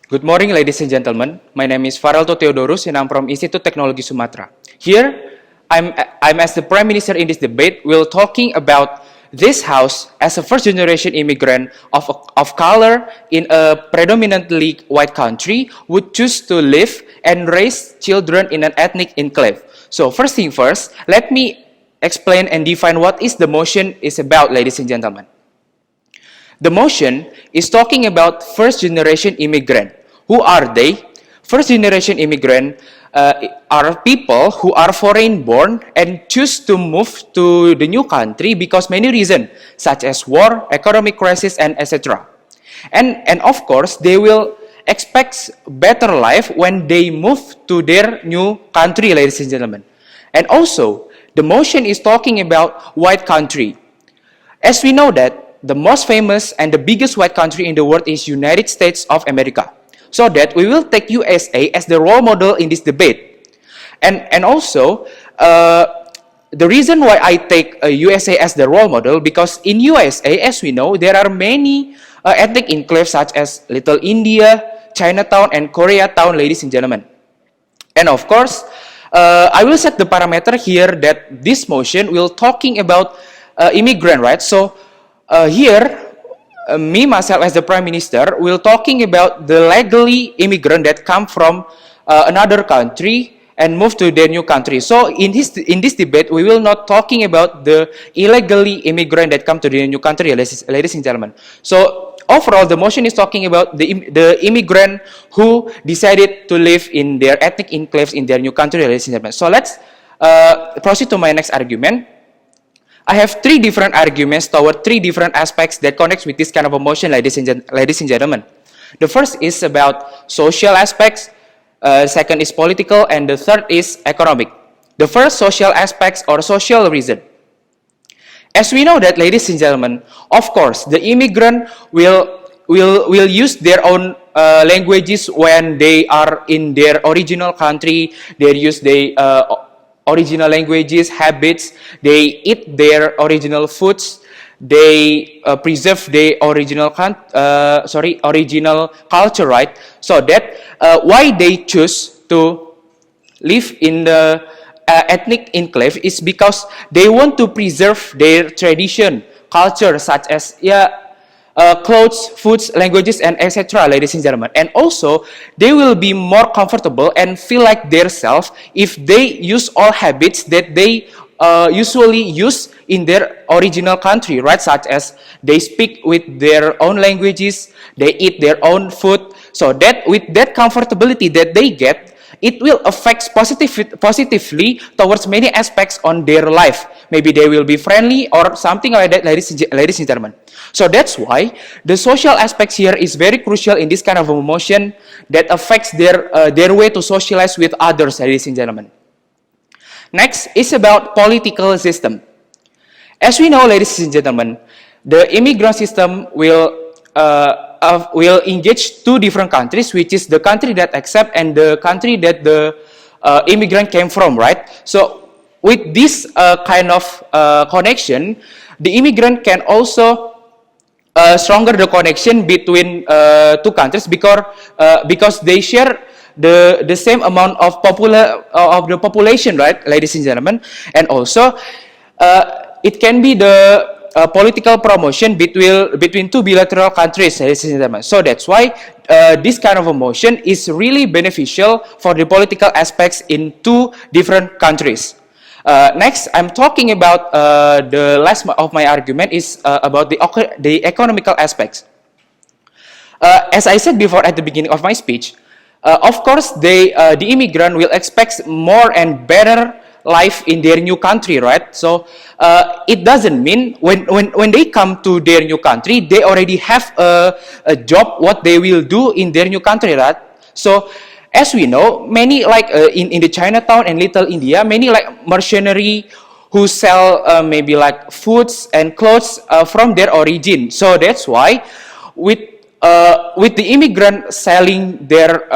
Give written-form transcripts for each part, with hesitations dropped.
Good morning, ladies and gentlemen. My name is Faralto Theodorus, and I'm from Institute Technology Sumatra. Here, I'm as the Prime Minister in this debate. We're talking about this house as a first-generation immigrant of color in a predominantly white country would choose to live and raise children in an ethnic enclave. So first thing first, let me explain and define what is the motion is about, ladies and gentlemen. The motion is talking about first-generation immigrant. Who are they? First-generation immigrant are people who are foreign-born and choose to move to the new country because many reasons, such as war, economic crisis, and etc. And of course, they will expect better life when they move to their new country, ladies and gentlemen. And also, the motion is talking about white country. As we know that the most famous and the biggest white country in the world is United States of America. So that we will take USA as the role model in this debate. And also, the reason why I take USA as the role model, because in USA, as we know, there are many ethnic enclaves such as Little India, Chinatown, and Koreatown, ladies and gentlemen. And of course, I will set the parameter here that this motion will talking about immigrant rights. So, here, me, myself, as the Prime Minister, will talking about the legally immigrant that come from another country and move to their new country. So, in this debate, we will not talking about the illegally immigrant that come to the new country, ladies and gentlemen. So, overall, the motion is talking about the immigrant who decided to live in their ethnic enclaves in their new country, ladies and gentlemen. So, let's proceed to my next argument. I have three different arguments toward three different aspects that connects with this kind of a motion, ladies and gentlemen. The first is about social aspects, second is political, and the third is economic. The first, social aspects or social reason. As we know that, ladies and gentlemen, of course, the immigrant will use their own languages when they are in their original country. They use the original languages, habits, they eat their original foods, they preserve their original original culture, right? So that why they choose to live in the ethnic enclave is because they want to preserve their tradition, culture, such as clothes, foods, languages, and etc., ladies and gentlemen. And also, they will be more comfortable and feel like themselves if they use all habits that they usually use in their original country, right? Such as they speak with their own languages, they eat their own food. So that with that comfortability that they get, it will affect positively towards many aspects on their life. Maybe they will be friendly or something like that, ladies and gentlemen. So that's why the social aspects here is very crucial in this kind of emotion that affects their way to socialize with others, ladies and gentlemen. Next is about political system. As we know, ladies and gentlemen, the immigrant system will engage two different countries, which is the country that accept and the country that the immigrant came from, right? So with this kind of connection, the immigrant can also stronger the connection between two countries because they share the same amount of the population, right, ladies and gentlemen, and also it can be the political promotion between two bilateral countries, ladies and gentlemen. So that's why this kind of a motion is really beneficial for the political aspects in two different countries. Next, I'm talking about the last of my argument is about the economical aspects. As I said before at the beginning of my speech, of course, the immigrant will expect more and better life in their new country, right? So it doesn't mean when they come to their new country, they already have a job what they will do in their new country, right? So as we know, many like in the Chinatown and Little India, many like mercenary who sell maybe like foods and clothes from their origin. So that's why with the immigrant selling their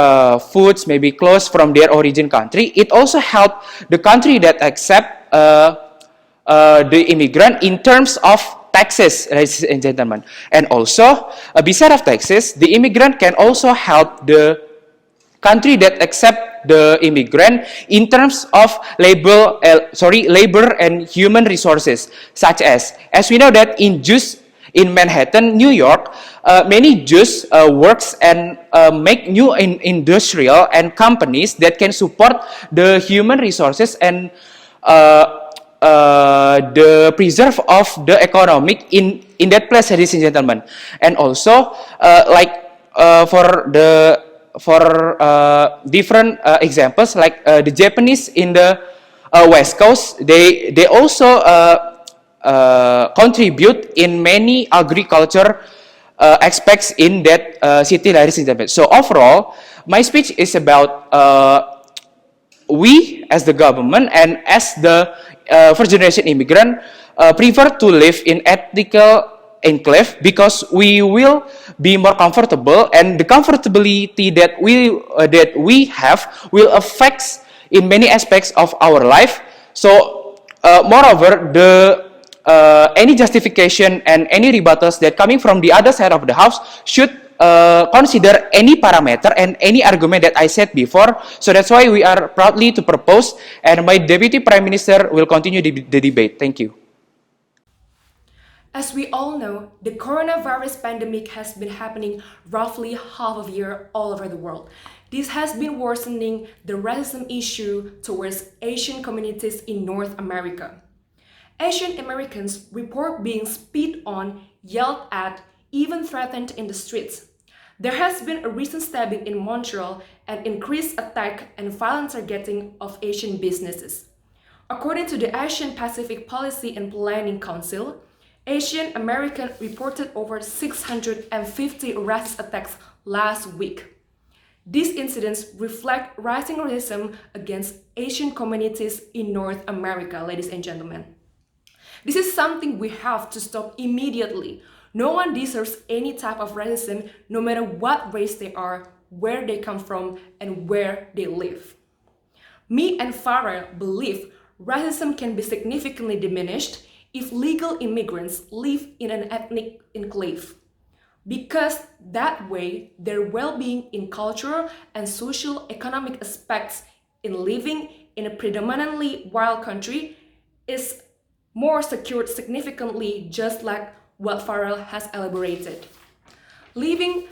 foods, maybe clothes from their origin country, it also helps the country that accept the immigrant in terms of taxes, ladies and gentlemen. And also, beside of taxes, the immigrant can also help the country that accept the immigrant in terms of labor and human resources, such as we know that in Manhattan, New York, many Jews works and make new industrial and companies that can support the human resources and the preserve of the economic in that place, ladies and gentlemen. And also, for different examples, like the Japanese in the West Coast, they also contribute in many agriculture aspects in that city, ladies and gentlemen. So overall, my speech is about we as the government and as the first generation immigrant prefer to live in ethical enclave because we will be more comfortable, and the comfortability that we have will affect in many aspects of our life. So moreover, the any justification and any rebuttals that coming from the other side of the house should consider any parameter and any argument that I said before. So that's why we are proudly to propose, and my Deputy Prime Minister will continue the debate. Thank you. As we all know, the coronavirus pandemic has been happening roughly half of a year all over the world. This has been worsening the racism issue towards Asian communities in North America. Asian Americans report being spit on, yelled at, even threatened in the streets. There has been a recent stabbing in Montreal and increased attack and violent targeting of Asian businesses. According to the Asian Pacific Policy and Planning Council, Asian American reported over 650 racist attacks last week. These incidents reflect rising racism against Asian communities in North America, ladies and gentlemen. This is something we have to stop immediately. No one deserves any type of racism, no matter what race they are, where they come from, and where they live. Me and Farah believe racism can be significantly diminished if legal immigrants live in an ethnic enclave, because that way their well-being in cultural and social economic aspects in living in a predominantly white country is more secured significantly, just like what Farrell has elaborated. Living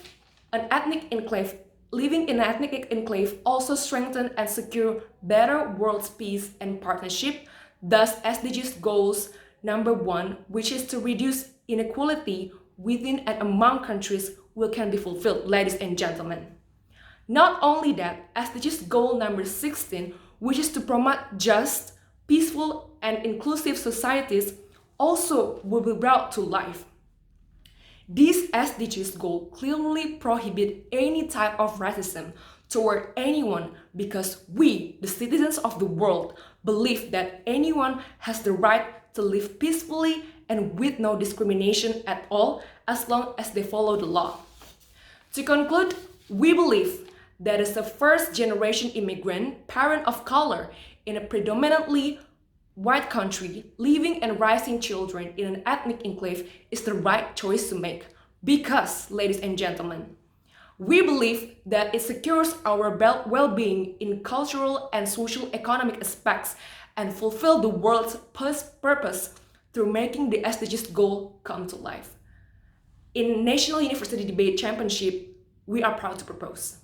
in an ethnic enclave also strengthen and secure better world peace and partnership, thus SDGs goals number 1, which is to reduce inequality within and among countries, can be fulfilled, ladies and gentlemen. Not only that, SDGs goal number 16, which is to promote just, peaceful, and inclusive societies, also will be brought to life. These SDGs goals clearly prohibit any type of racism toward anyone, because we, the citizens of the world, believe that anyone has the right to live peacefully and with no discrimination at all, as long as they follow the law. To conclude, we believe that as a first-generation immigrant, parent of color in a predominantly white country, living and raising children in an ethnic enclave is the right choice to make. Because, ladies and gentlemen, we believe that it secures our well-being in cultural and social economic aspects and fulfill the world's purpose through making the SDGs goal come to life. In National University Debate Championship, we are proud to propose.